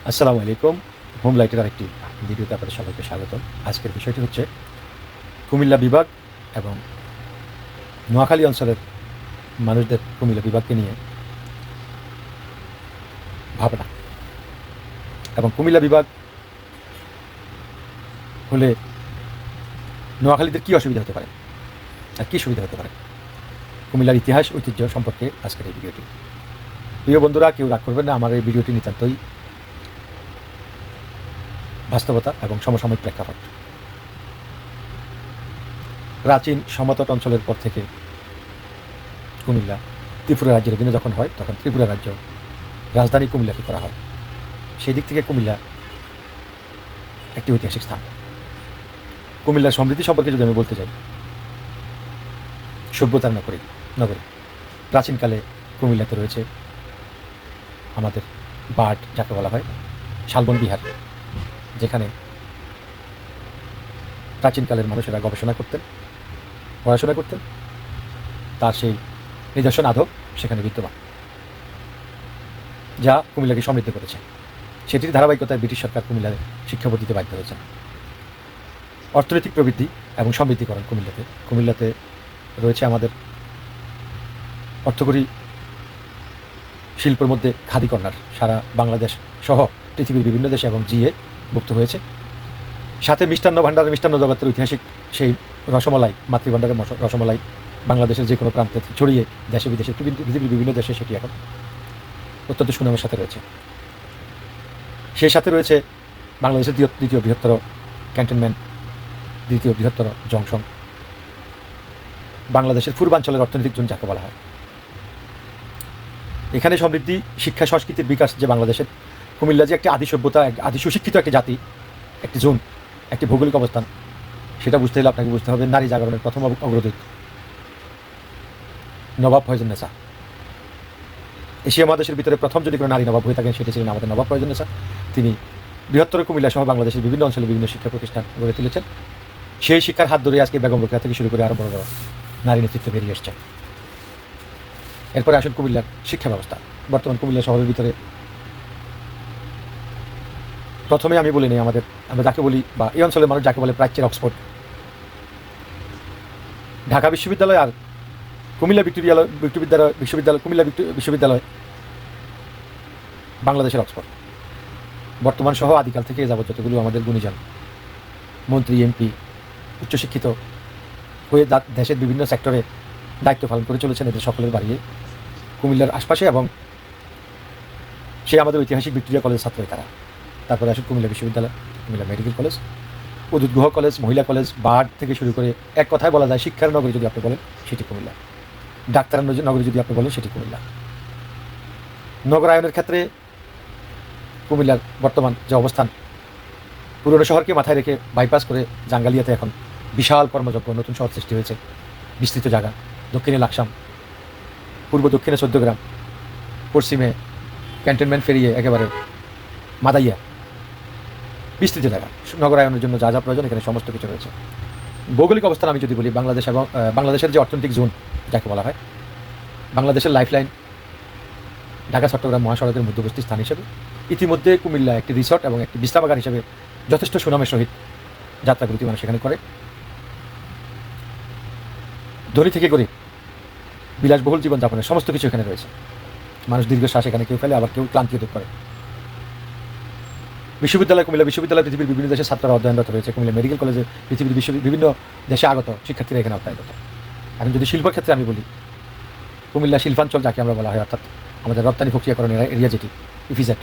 আসসালামু আলাইকুম। হোম লাইটের আরেকটি ভিডিওতে আপনাদের সবাইকে স্বাগতম। আজকের বিষয়টি হচ্ছে কুমিল্লা বিভাগ এবং নোয়াখালী অঞ্চলের মানুষদের কুমিল্লা বিভাগকে নিয়ে ভাবনা এবং কুমিল্লা বিভাগ হলে নোয়াখালীদের কী অসুবিধা হতে পারে আর কী সুবিধা হতে পারে, কুমিল্লার ইতিহাস ঐতিহ্য সম্পর্কে আজকের এই ভিডিওটি। প্রিয় বন্ধুরা, কেউ রাগ করবেন না, আমার এই ভিডিওটি নিতান্তই বাস্তবতা এবং সমসাময়িক প্রেক্ষাপট। প্রাচীন সমতট অঞ্চলের পর থেকে কুমিল্লা ত্রিপুরা রাজ্যের অধীনে যখন হয়, তখন ত্রিপুরা রাজ্য রাজধানী কুমিল্লাকে করা হয়। সেই দিক থেকে কুমিল্লা একটি ঐতিহাসিক স্থান। কুমিল্লার সমৃদ্ধি সম্পর্কে যদি আমি বলতে চাই, সভ্যতার নগরী প্রাচীনকালে কুমিল্লাতে রয়েছে আমাদের বাট, যাকে বলা হয় শালবন বিহার, যেখানে প্রাচীনকালের মানুষেরা গবেষণা করতেন, পড়াশোনা করতেন। তার সেই নিদর্শন আদব সেখানে বিদ্যমান, যা কুমিল্লাকে সমৃদ্ধ করেছে। সেটির ধারাবাহিকতায় ব্রিটিশ সরকার কুমিল্লায় শিক্ষা দিতে বাধ্য হয়েছে। অর্থনৈতিক প্রবৃদ্ধি এবং সমৃদ্ধিকরণ কুমিল্লাতে রয়েছে আমাদের অর্থকরী শিল্পের মধ্যে খাদি কর্নার, সারা বাংলাদেশ সহ পৃথিবীর বিভিন্ন দেশে এবং জিএ ভুক্ত হয়েছে। সাথে মিষ্টান্ন ভাণ্ডারের মিষ্টান্ন জগতের ঐতিহাসিক সেই রসমালাই, মাতৃভাণ্ডারের রসমালাই বাংলাদেশের যে কোনো প্রান্তে ছড়িয়ে দেশে বিদেশে পৃথিবীর বিভিন্ন দেশে সেটি এখন অত্যন্ত সুনামের সাথে রয়েছে। সেই সাথে রয়েছে বাংলাদেশের দ্বিতীয় বৃহত্তর ক্যান্টনমেন্ট, দ্বিতীয় বৃহত্তর জংশন, বাংলাদেশের পূর্বাঞ্চলের অর্থনৈতিক জোন যাকে বলা হয়। এখানে সমৃদ্ধি, শিক্ষা, সংস্কৃতির বিকাশ, যে বাংলাদেশের কুমিল্লা যে একটি আদি সভ্যতা, আদি সুশিক্ষিত একটি জাতি, একটি জোন, একটি ভৌগোলিক অবস্থান, সেটা বুঝতে হলে আপনাকে বুঝতে হবে নারী জাগরণের প্রথম অগ্রদূত নবাব ফয়জুন্নেসা। এশিয়া মহাদেশের ভিতরে প্রথম যদি কোনো নারী নবাব হয়ে থাকেন, সেটি ছিলেন আমাদের নবাব ফয়জুন্নেসা। তিনি বৃহত্তর কুমিল্লা সহ বাংলাদেশের বিভিন্ন অঞ্চলে বিভিন্ন শিক্ষা প্রতিষ্ঠান গড়ে তুলেছেন। সেই শিক্ষার হাত ধরে আজকে বেগম রোকেয়া থেকে শুরু করে আরও বড় বড় নারী নেতৃত্ব বেরিয়ে এসছে। এরপরে আসুন কুমিল্লার শিক্ষা ব্যবস্থা। বর্তমান কুমিল্লা শহরের ভিতরে প্রথমে আমি বলি নিই, আমরা যাকে বলি, বা এই অঞ্চলের মানুষ যাকে বলে প্রাচ্যের অক্সফোর্ড, ঢাকা বিশ্ববিদ্যালয় আর কুমিল্লা কুমিল্লা বিশ্ববিদ্যালয় বাংলাদেশের অক্সফোর্ড। বর্তমান সহ আদিকাল থেকে যাবত যতগুলো আমাদের গুণীজন, মন্ত্রী, এমপি, উচ্চশিক্ষিত হয়ে দেশের বিভিন্ন সেক্টরে দায়িত্ব পালন করে চলেছেন, এদের সকলের বাড়িয়ে কুমিল্লার আশপাশে, এবং সে আমাদের ঐতিহাসিক ভিক্টোরিয়া কলেজ ছাত্রই তারা। তারপরে আসুন কুমিল্লা বিশ্ববিদ্যালয়, কুমিল্লা মেডিকেল কলেজ, উদ্যোগ গুহ কলেজ, মহিলা কলেজ, বার্ড থেকে শুরু করে এক কথায় বলা যায় শিক্ষার নগরী যদি আপনি বলেন সেটি কুমিল্লা। ডাক্তার নগরী যদি আপনি বলেন সেটি কুমিল্লা। নগরায়নের ক্ষেত্রে কুমিল্লার বর্তমান যে অবস্থান, পুরনো শহরকে মাথায় রেখে বাইপাস করে জাঙ্গালিয়াতে এখন বিশাল কর্মযজ্ঞ, নতুন শহর সৃষ্টি হয়েছে, বিস্তৃত জায়গা। দক্ষিণে লাকসাম, পূর্ব দক্ষিণে 14 গ্রাম, পশ্চিমে ক্যান্টনমেন্ট ফেরিয়ে একেবারে মাদাইয়া, বিস্তৃত জায়গা। নগরায়নের জন্য যা যা প্রয়োজন এখানে সমস্ত কিছু রয়েছে। ভৌগোলিক অবস্থান আমি যদি বলি, বাংলাদেশ এবং বাংলাদেশের যে অর্থনৈতিক জোন যাকে বলা হয়, বাংলাদেশের লাইফলাইন ঢাকা চট্টগ্রাম মহাসড়কের মধ্যবর্তী স্থান হিসেবে ইতিমধ্যে কুমিল্লা একটি রিসর্ট এবং একটি বিশ্রামাগার হিসেবে যথেষ্ট সুনামের সহিত যাত্রাগুলিতে মানুষ সেখানে করে। ধনী থেকে গরিব, বিলাসবহুল জীবনযাপনের সমস্ত কিছু এখানে রয়েছে। মানুষ দীর্ঘশ্বাস এখানে কেউ ফেলে, আবার কেউ ক্লান্তি দূর করে। কুমিল্লা বিশ্ববিদ্যালয় পৃথিবীর বিভিন্ন দেশের ছাত্ররা অধ্যয়নরত রয়েছে। কুমিল্লা মেডিকেল কলেজে পৃথিবীর বিভিন্ন দেশে আগত শিক্ষার্থীরা এখানে অধ্যয়নরত। এখন যদি শিল্পের ক্ষেত্রে আমি বলি, কুমিল্লা শিল্পাঞ্চল যাকে আমরা বলা হয়, অর্থাৎ আমাদের রপ্তানি প্রক্রিয়াকরণ এরিয়া যেটি ইপিজেড,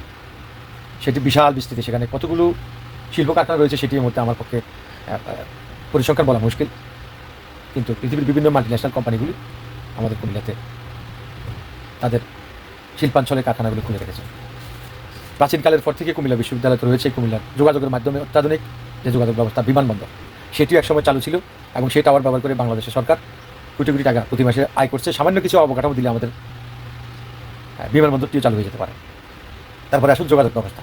সেটি বিশাল বিস্তৃতি। সেখানে কতগুলো শিল্প কারখানা রয়েছে সেটির মধ্যে আমার পক্ষে পরিসংখ্যান বলা মুশকিল, কিন্তু পৃথিবীর বিভিন্ন মাল্টিন্যাশনাল কোম্পানিগুলি আমাদের কুমিল্লাতে তাদের শিল্পাঞ্চলের কারখানাগুলি খুলে রেখেছে। প্রাচীনকালের পর থেকে কুমিল্লা বিশ্ববিদ্যালয় রয়েছে। কুমিল্লার যোগাযোগের মাধ্যমে অত্যাধুনিক যে যোগাযোগ ব্যবস্থা, বিমানবন্দর, সেটিও একসময় চালু ছিল, এবং সেই টাওয়ার ব্যবহার করে বাংলাদেশের সরকার কোটি কোটি টাকা প্রতি মাসে আয় করছে। সামান্য কিছু অবকাঠামো দিলে আমাদের বিমানবন্দরটিও চালু হয়ে যেতে পারে। তারপরে আসুন যোগাযোগ ব্যবস্থা।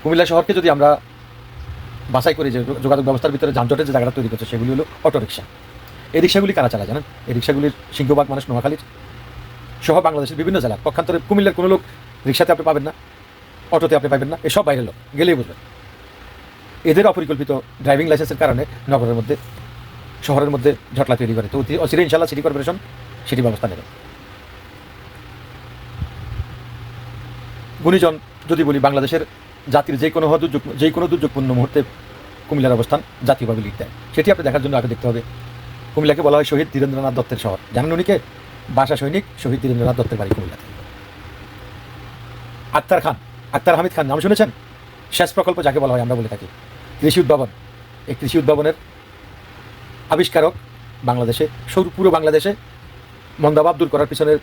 কুমিল্লা শহরকে যদি আমরা বাছাই করি, যে যোগাযোগ ব্যবস্থার ভিতরে যানজটের যে জায়গাটা তৈরি করছে, সেগুলি হলো অটোরিকশা। এই রিক্সাগুলি কারা চালায় জানেন? এই রিক্সাগুলির সিংহভাগ মানুষ নোয়াখালীর সহ বাংলাদেশের বিভিন্ন জেলা। পক্ষান্তরে কুমিল্লার কোনো লোক রিক্সাতে আপনি পাবেন না। অটোতে আপনি পাবেন না, এসব বাইরের লোক, গেলেই বুঝবেন। এদের অপরিকল্পিত ড্রাইভিং লাইসেন্সের কারণে নগরের মধ্যে, শহরের মধ্যে ঝটলা তৈরি করে। তো অচিরে ইনশাল্লাহ সিটি কর্পোরেশন সেটি ব্যবস্থা নেবে। গুণীজন যদি বলি, বাংলাদেশের জাতির যে কোনো দুর্যোগপূর্ণ মুহূর্তে কুমিল্লার অবস্থান জাতীয়ভাবে লিড দেয়। সেটি আপনি দেখার জন্য আগে দেখতে হবে। কুমিল্লাকে বলা হয় শহীদ ধীরেন্দ্রনাথ দত্তের শহর। জানেন উনিকে? বাসা সৈনিক শহীদ ধীরেন্দ্রনাথ দত্তের বাড়ি কুমিল্লাতে। আক্তার হামিদ খান নাম শুনেছেন? সেচ প্রকল্প যাকে বলা হয় আমরা বলে থাকি, কৃষি উদ্ভাবন। এই কৃষি উদ্ভাবনের আবিষ্কারক বাংলাদেশে, পুরো বাংলাদেশে মন্দাভাব দূর করার পিছনের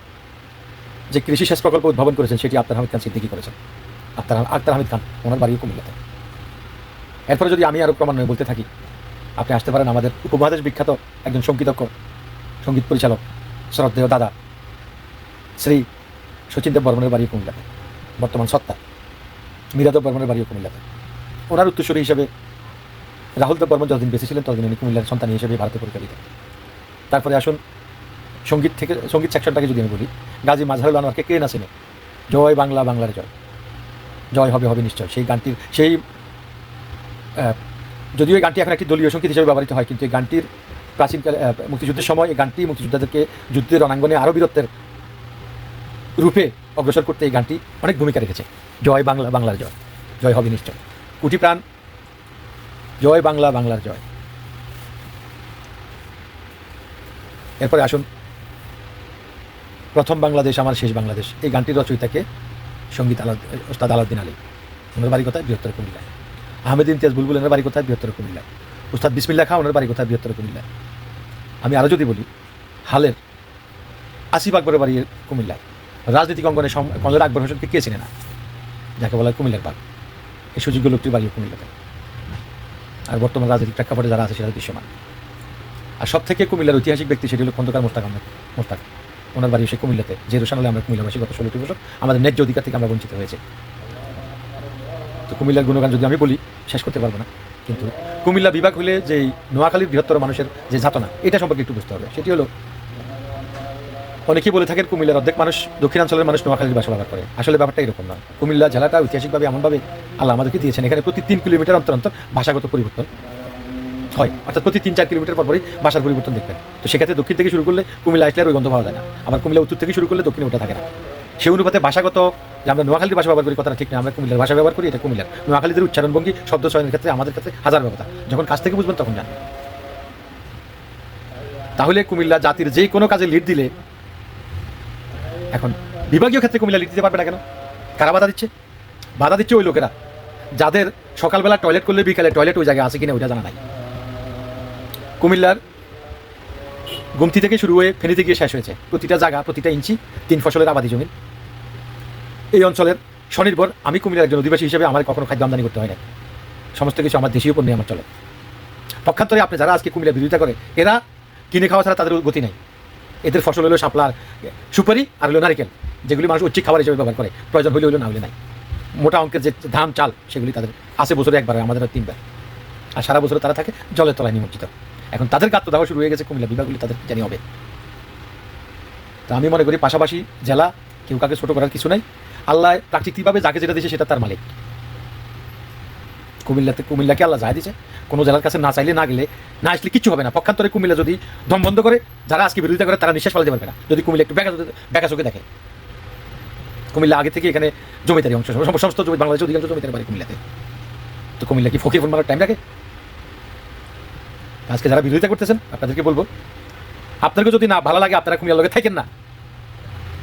যে কৃষি সেচ প্রকল্প উদ্ভাবন করেছেন সেটি আক্তার হামিদ খান সিদ্দিকী করেছেন। আক্তার হামিদ খান, ওনার বাড়িও কুমিল্লাতে। এরপরে যদি আমি আরও ক্রমান্বয়ে বলতে থাকি, আপনি আসতে পারেন আমাদের উপমহাদেশ বিখ্যাত একজন সঙ্গীত পরিচালক, শ্রদ্ধেয় দাদা শ্রী শচীন দেব বর্মনের বাড়িও কুমিল্লাতে, বর্তমান সত্তা মীরাদেব বর্মনের বাড়িও কুমিল্লাতে। ওনার উত্তরসূরি হিসেবে রাহুল দেব বর্মন যতদিন বেঁচে ছিলেন ততদিন উনি কুমিল্লার সন্তান হিসেবে ভারতে পরিচালিত। তারপরে আসুন সঙ্গীত সেকশনটাকে যদি আমি বলি, গাজী মাজহারুল আনোয়ারকে কে না চেনে? জয় বাংলা, বাংলার জয়, জয় হবে হবে নিশ্চয়, সেই গানটির যদিও এই গানটি এখন একটি দলীয় সঙ্গীত হিসেবে ব্যবহৃত হয়, কিন্তু এই গানটির প্রাচীনকালে মুক্তিযুদ্ধের সময় এই গানটি মুক্তিযোদ্ধাদেরকে যুদ্ধের রণাঙ্গনে আরও বীরত্বের রূপে অগ্রসর করতে এই গানটি অনেক ভূমিকা রেখেছে। জয় বাংলা, বাংলার জয়, জয় হবে নিশ্চয়, কোটি প্রাণ, জয় বাংলা, বাংলার জয়। এরপরে আসুন প্রথম বাংলাদেশ আমার শেষ বাংলাদেশ, এই গানটির রচয়িতাকে সঙ্গীত ওস্তাদ আলাউদ্দিন আলী। ওনার বাড়ি কোথায়? বৃহত্তর কুমিল্লায়। আহমেদ ইমতিয়াজ বুলবুল এনার বাড়ি কোথায়? বৃহত্তর কুমিল্লায়। উস্তাদ বিসমিল্লাহ খাঁ ওনার বাড়ি কোথায়? বৃহত্তর কুমিল্লায়। আমি আরও যদি বলি, হালের আসিফ আকবরের বাড়ি কুমিল্লায়। রাজনৈতিক অঙ্গনে কমরেড আকবর হোসেনকে কে চিনে না, যাকে বলা হয় কুমিল্লার বাঘ। এই সুযোগ্য লোকটির বাড়িও কুমিল্লাতে। আর বর্তমান রাজনৈতিক প্রেক্ষাপটে যারা আছে সেটা দৃশ্যমান। আর সব থেকে কুমিল্লার ঐতিহাসিক ব্যক্তি সেটি হলো খন্দকার মোস্তাক আহমেদ মোস্তাক। ওনার বাড়ি সে কুমিল্লাতে, যে রোশানলে আমরা কুমিল্লাবাসী গত 16টি বছর আমাদের ন্যায্য অধিকার থেকে আমরা বঞ্চিত হয়েছে। তো কুমিল্লার গুণগান যদি আমি বলি শেষ করতে পারবো না, কিন্তু কুমিল্লা বিভাগ হলে যেই নোয়াখালীর বৃহত্তর মানুষের যে যাতনা, এটা সম্পর্কে একটু বুঝতে হবে। সেটি হলো, অনেকেই বলে থাকেন কুমিল্লার অর্ধেক মানুষ, দক্ষিণাঞ্চলের মানুষ নোয়াখালীর ভাষা ব্যবহার করে। আসলে ব্যাপারটা এরকম নয়। কুমিল্লা জেলাটা ঐতিহাসিকভাবে এমনভাবে আল্লাহ আমাদেরকে দিয়েছেন, এখানে প্রতি 3 কিলোমিটার অন্তর অন্তর ভাষাগত পরিবর্তন হয়, অর্থাৎ প্রতি 3-4 কিলোমিটার পরপরই ভাষার পরিবর্তন দেখবেন। তো সেক্ষেত্রে দক্ষিণ থেকে শুরু করলে কুমিল্লা আসলে আর ওই গন্ধ পাওয়া যায় না, আবার কুমিল্লা উত্তর থেকে শুরু করলে দক্ষিণে ওটা থাকে না। সে অনুপাতে ভাষাগত, যে আমরা নোয়াখালীর ভাষা ব্যবহার করি কথাটা ঠিক না, আমরা কুমিল্লার ভাষা ব্যবহার করি, এটা কুমিল্লার। নোয়াখালীদের উচ্চারণভঙ্গি, শব্দ চয়নের ক্ষেত্রে আমাদের ক্ষেত্রে হাজার ব্যবস্থা, যখন কাছ থেকে বুঝবেন তখন জানবেন। তাহলে কুমিল্লা জাতির যে কোনো কাজে লিড দিলে, এখন বিভাগীয় ক্ষেত্রে কুমিল্লা লিড দিতে পারবে না কেন? কারা বাধা দিচ্ছে? বাধা দিচ্ছে ওই লোকেরা যাদের সকালবেলা টয়লেট করলে বিকালে টয়লেট ওই জায়গায় আছে কিনা ওইটা জানা নাই। কুমিল্লার গুমতি থেকে শুরু হয়ে ফেনীতে গিয়ে শেষ হয়েছে প্রতিটা জায়গা, প্রতিটা ইঞ্চি 3 ফসলের আবাদি জমি। এই অঞ্চলের স্বনির্ভর আমি কুমিল্লার একজন অধিবাসী হিসেবে আমার কখনো খাদ্য আমদানি করতে হয় না, সমস্ত কিছু আমার দেশীয় পণ্যে আমার চলে। পক্ষান্তরে আপনি যারা আজকে কুমিল্লা বিরোধিতা করে, এরা কিনে খাওয়া ছাড়া তাদের গতি নেই। এদের ফসল হলো শাপলার, সুপারি আর হলো নারিকেল, যেগুলি মানুষ ঐচ্ছিক খাবার হিসেবে ব্যবহার করে, প্রয়োজন হলে হলো না হলে নাই। মোটা অঙ্কের যে ধান চাল সেগুলি তাদের আসে বছরে একবার, আমাদের 3বার, আর সারা বছরে তারা থাকে জলের তলায় নিমজ্জিত। এখন তাদের গাত্র দেওয়া শুরু হয়ে গেছে কুমিল্লা বিভাগগুলি, তাদের জানি হবে। তো আমি মনে করি পাশাপাশি জেলা, কেউ কাকে ছোটো করার কিছু নাই। আল্লাহ প্রাকৃতিকভাবে যাকে যেটা দিয়েছে সেটা তার মালিক। কুমিল্লাকে আল্লাহ যা দিয়েছে, কোনো জেলার কাছে না চাইলে, না গেলে, না আসলে কিচ্ছু হবে না। পক্ষান্তরে কুমিল্লা যদি দম বন্ধ করে, যারা আজকে বিরোধিতা করে তারা নিঃশ্বাস ফেলতে পারবে না যদি কুমিল্লা একটু বেকা চোখে দেখে। কুমিল্লা আগে থেকে এখানে জমিদারি অংশ, সমস্ত জমি, বাংলাদেশের অধিকাংশ জমিদারি বাড়ি কুমিল্লাতে। তো কুমিল্লা কি ফকির ফোন মারার টাইম রাখে? আজকে যারা বিরোধিতা করতেছেন আপনাদেরকে বলবো, আপনাদেরকে যদি না ভালো লাগে আপনারা কুমিল্লার লগে থাকেন না,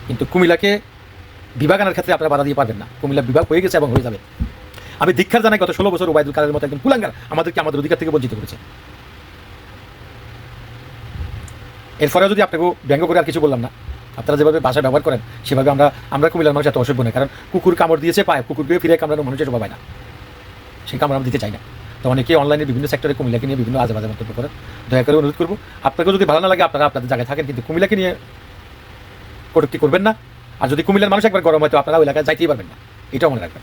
কিন্তু কুমিল্লাকে বিভাগ আনার ক্ষেত্রে আপনারা বাধা দিয়ে পারবেন না। কুমিল্লা বিভাগ হয়ে গেছে এবং হয়ে যাবে। আমি ধিক্ষার জানাই গত 16 বছর ওবায়দুল কাদেরের মতো একজন কুলাঙ্গার আমাদেরকে আমাদের অধিকার থেকে বঞ্চিত করেছে। এরপরে যদি আপনাকে ব্যঙ্গ করে আর কিছু বললাম না, আপনারা যেভাবে ভাষা ব্যবহার করেন সেভাবে আমরা কুমিল্লার মানুষ এত অসভ্য নয়। কারণ কুকুর কামড় দিয়েছে পায়, কুকুরকে ফিরে কামড়ানো মানুষের শোভা পায় না, সেই কামড় আমরা দিতে চাই না। তো অনেকে অনলাইনে বিভিন্ন সেক্টরে কুমিল্লাকে নিয়ে বিভিন্ন আজে বাজে মন্তব্য করেন। দয়া করে অনুরোধ করবো, আপনাকেও যদি ভালো না লাগে আপনারা আপনাদের জায়গায় থাকেন, কিন্তু কুমিল্লাকে নিয়ে কটূক্তি করবেন না। আর যদি কুমিল্লার মানুষ একবার গরম হয় তো আপনারা ওই এলাকায় যাইতেই পারবেন না, এটাও মনে রাখবেন।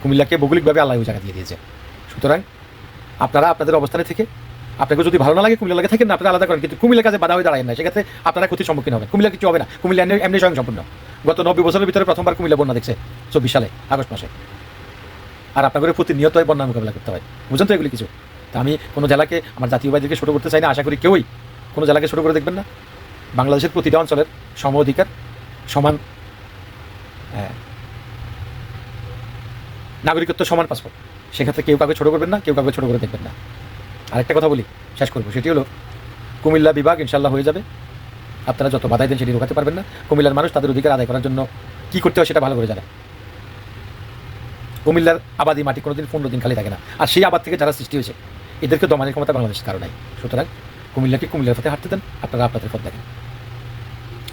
কুমিল্লাকে ভৌগোলিকভাবে আল্লাহ ওই জায়গা দিয়ে দিয়েছে। সুতরাং আপনারা আপনাদের অবস্থানে থেকে, আপনাকে যদি ভালো না লাগে কুমিল্লা লাগে থাকেন না, আপনারা আলাদা করেন, কিন্তু কুমিল্লার কাছে বাধা হয়ে দাঁড়ায় না, সেক্ষেত্রে আপনারা ক্ষতির সম্মুখীন হবেন। কুমিল্লা কিছু হবে না, কুমিল্লা এমনি স্বয়ং সম্পূর্ণ। গত 90 বছরের ভিতরে প্রথমবার কুমিল্লা বন্যা দেখছে। 2024 সালে আগস্ট মাসে। আর আপনাদের প্রতিনিয়ত বন্যা মোকাবিলা করতে হয়, বুঝেন তো এগুলি কিছু। তা আমি কোনো জেলাকে আমার জাতীয় ভাইদেরকে ছোটো করতে চাই না, আশা করি কেউই কোনো জেলাকে ছোটো করে দেখবেন না। বাংলাদেশের প্রতিটা অঞ্চলের সম অধিকার, সমান নাগরিকত্ব, সমান পাসপোর্ট, সেক্ষেত্রে কেউ কাউকে ছোটো করবেন না, কেউ কাউকে ছোটো করে দেখবেন না। আরেকটা কথা বলি, শেষ করবো, সেটি হলো কুমিল্লা বিভাগ ইনশাল্লাহ হয়ে যাবে। আপনারা যত বাধাই দেন সেটি রোকাতে পারবেন না। কুমিল্লার মানুষ তাদের অধিকার আদায় করার জন্য কী করতে হয় সেটা ভালো করে জানে। কুমিল্লার আবাদি মাটি কোনোদিন 15 দিন খালি থাকে না, আর সেই আবাদ থেকে যারা সৃষ্টি হয়েছে এদেরকে দমানের ক্ষমতা বাংলাদেশের কারো নাই। সুতরাং কুমিল্লাকে কুমিল্লার পথে হাঁটতে দেন, আপনারা আপনাদের পথ দেখেন।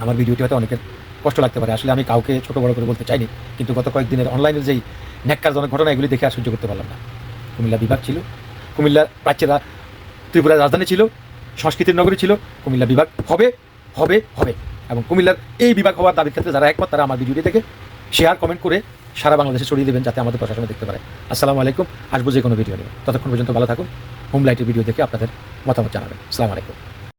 আমার ভিডিওটি হয়তো অনেকের কষ্ট লাগতে পারে, আসলে আমি কাউকে ছোটো বড় করে বলতে চাইনি, কিন্তু গত কয়েকদিনের অনলাইনের যেই ন্যাক্কারজনক ঘটনা এগুলি দেখে আর সহ্য করতে পারলাম না। কুমিল্লা বিভাগ ছিল, কুমিল্লার প্রাচ্যেরা ত্রিপুরার রাজধানী ছিল, সংস্কৃতির নগরী ছিল, কুমিল্লা বিভাগ হবে হবে হবে। এবং কুমিল্লার এই বিভাগ হওয়ার দাবির ক্ষেত্রে যারা একমত তারা আমার ভিডিওটি দেখে শেয়ার কমেন্ট করে সারা বাংলাদেশে ছড়িয়ে দেবেন, যাতে আমাদের প্রশাসনে দেখতে পারে। আসসালামু আলাইকুম, আসবো যে কোনো ভিডিও নিয়ে। ততক্ষণ পর্যন্ত ভালো থাকুন। হোম লাইটের ভিডিও দেখে আপনাদের মতামত জানাবেন। আসসালামু আলাইকুম।